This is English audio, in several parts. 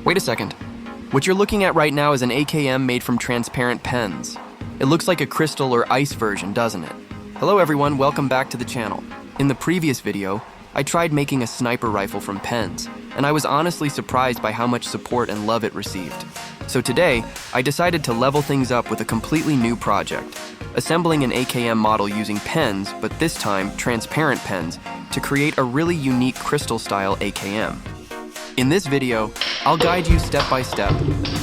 Wait a second. What you're looking at right now is an AKM made from transparent pens. It looks like a crystal or ice version, doesn't it? Hello everyone, welcome back to the channel. In the previous video, I tried making a sniper rifle from pens, and I was honestly surprised by how much support and love it received. So today, I decided to level things up with a completely new project, assembling an AKM model using pens, but this time transparent pens, to create a really unique crystal-style AKM. In this video, I'll guide you step by step,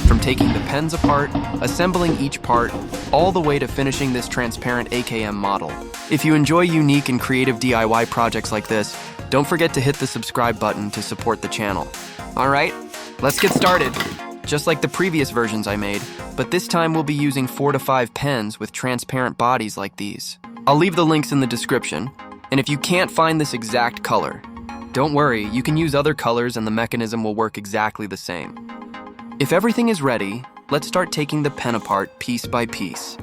from taking the pens apart, assembling each part, all the way to finishing this transparent AKM model. If you enjoy unique and creative DIY projects like this, don't forget to hit the subscribe button to support the channel. Alright, let's get started. Just like the previous versions I made, but this time we'll be using 4 to 5 pens with transparent bodies like these. I'll leave the links in the description, and if you can't find this exact color, don't worry, you can use other colors and the mechanism will work exactly the same. If everything is ready, let's start taking the pen apart piece by piece.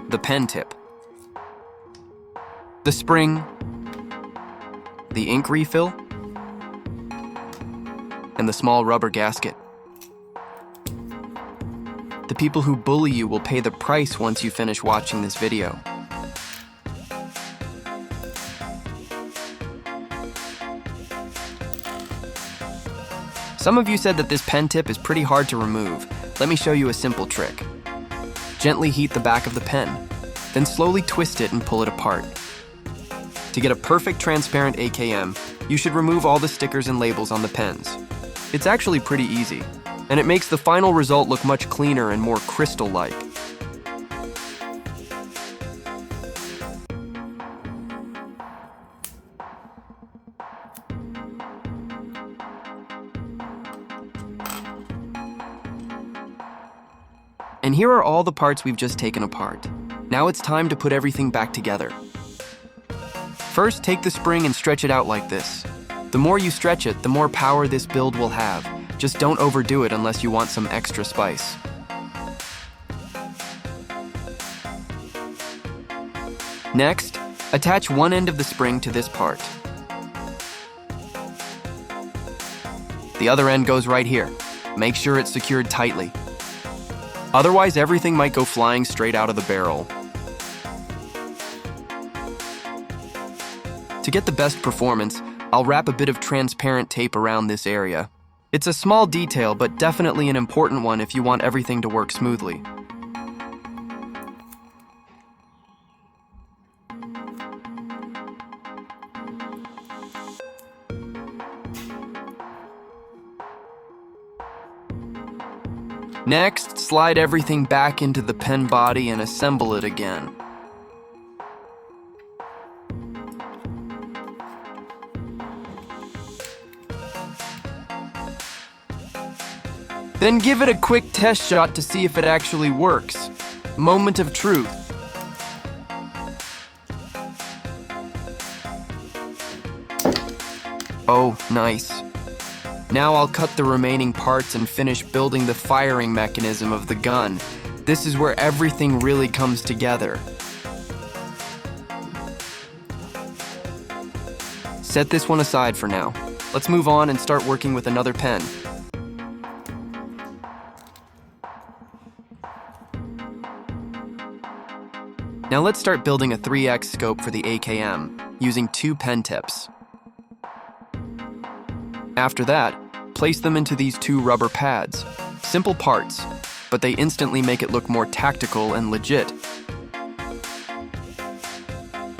The pen tip, the spring, the ink refill, and the small rubber gasket. The people who bully you will pay the price once you finish watching this video. Some of you said that this pen tip is pretty hard to remove. Let me show you a simple trick. Gently heat the back of the pen, then slowly twist it and pull it apart. To get a perfect transparent AKM, you should remove all the stickers and labels on the pens. It's actually pretty easy, and it makes the final result look much cleaner and more crystal-like. And here are all the parts we've just taken apart. Now it's time to put everything back together. First, take the spring and stretch it out like this. The more you stretch it, the more power this build will have. Just don't overdo it unless you want some extra spice. Next, attach one end of the spring to this part. The other end goes right here. Make sure it's secured tightly. Otherwise, everything might go flying straight out of the barrel. To get the best performance, I'll wrap a bit of transparent tape around this area. It's a small detail, but definitely an important one if you want everything to work smoothly. Next, slide everything back into the pen body and assemble it again. Then give it a quick test shot to see if it actually works. Moment of truth. Oh, nice. Now I'll cut the remaining parts and finish building the firing mechanism of the gun. This is where everything really comes together. Set this one aside for now. Let's move on and start working with another pen. Now let's start building a 3x scope for the AKM, using 2 pen tips. After that, place them into these 2 rubber pads. Simple parts, but they instantly make it look more tactical and legit.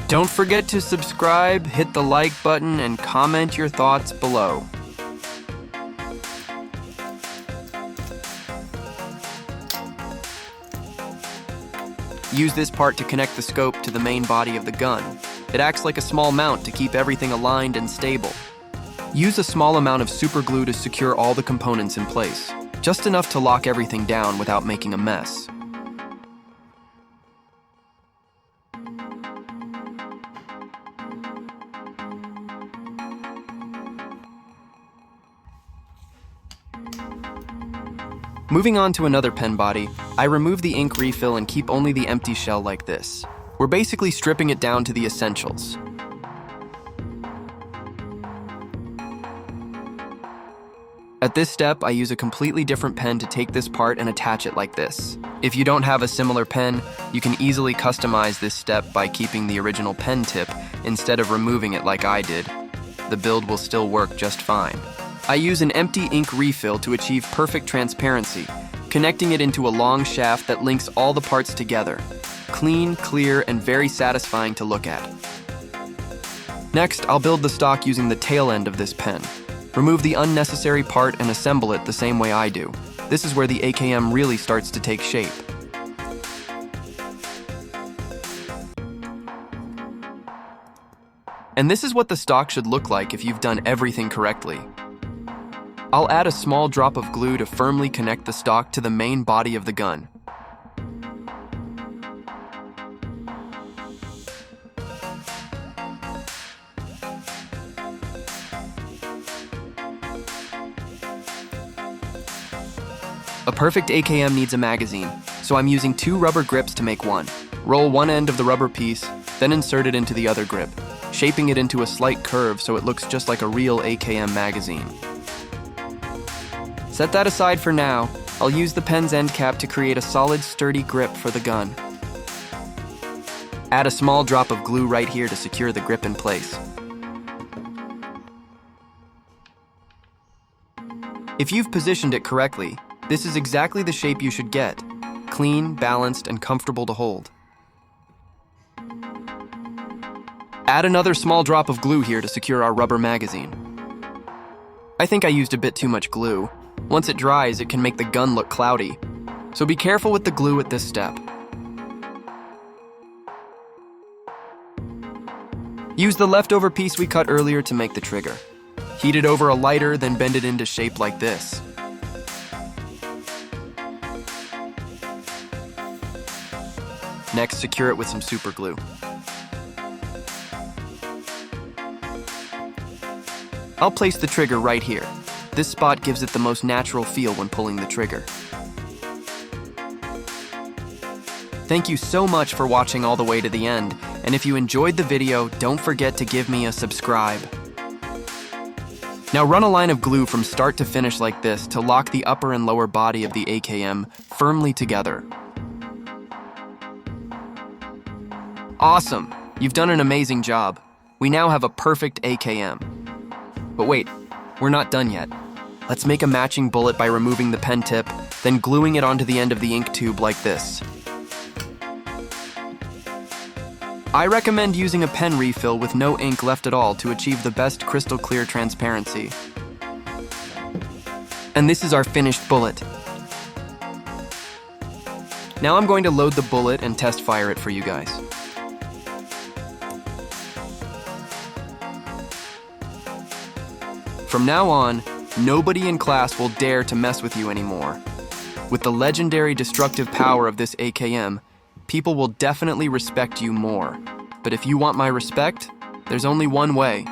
Don't forget to subscribe, hit the like button, and comment your thoughts below. Use this part to connect the scope to the main body of the gun. It acts like a small mount to keep everything aligned and stable. Use a small amount of super glue to secure all the components in place, just enough to lock everything down without making a mess. Moving on to another pen body, I remove the ink refill and keep only the empty shell like this. We're basically stripping it down to the essentials. At this step, I use a completely different pen to take this part and attach it like this. If you don't have a similar pen, you can easily customize this step by keeping the original pen tip instead of removing it like I did. The build will still work just fine. I use an empty ink refill to achieve perfect transparency, connecting it into a long shaft that links all the parts together. Clean, clear, and very satisfying to look at. Next, I'll build the stock using the tail end of this pen. Remove the unnecessary part and assemble it the same way I do. This is where the AKM really starts to take shape. And this is what the stock should look like if you've done everything correctly. I'll add a small drop of glue to firmly connect the stock to the main body of the gun. A perfect AKM needs a magazine, so I'm using 2 rubber grips to make one. Roll one end of the rubber piece, then insert it into the other grip, shaping it into a slight curve so it looks just like a real AKM magazine. Set that aside for now. I'll use the pen's end cap to create a solid, sturdy grip for the gun. Add a small drop of glue right here to secure the grip in place. If you've positioned it correctly, this is exactly the shape you should get. Clean, balanced, and comfortable to hold. Add another small drop of glue here to secure our rubber magazine. I think I used a bit too much glue. Once it dries, it can make the gun look cloudy. So be careful with the glue at this step. Use the leftover piece we cut earlier to make the trigger. Heat it over a lighter, then bend it into shape like this. Next, secure it with some super glue. I'll place the trigger right here. This spot gives it the most natural feel when pulling the trigger. Thank you so much for watching all the way to the end, and if you enjoyed the video, don't forget to give me a subscribe. Now run a line of glue from start to finish like this to lock the upper and lower body of the AKM firmly together. Awesome! You've done an amazing job. We now have a perfect AKM. But wait, we're not done yet. Let's make a matching bullet by removing the pen tip, then gluing it onto the end of the ink tube like this. I recommend using a pen refill with no ink left at all to achieve the best crystal clear transparency. And this is our finished bullet. Now I'm going to load the bullet and test fire it for you guys. From now on, nobody in class will dare to mess with you anymore. With the legendary destructive power of this AKM, people will definitely respect you more. But if you want my respect, there's only one way.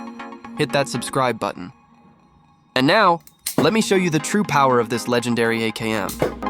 Hit that subscribe button. And now, let me show you the true power of this legendary AKM.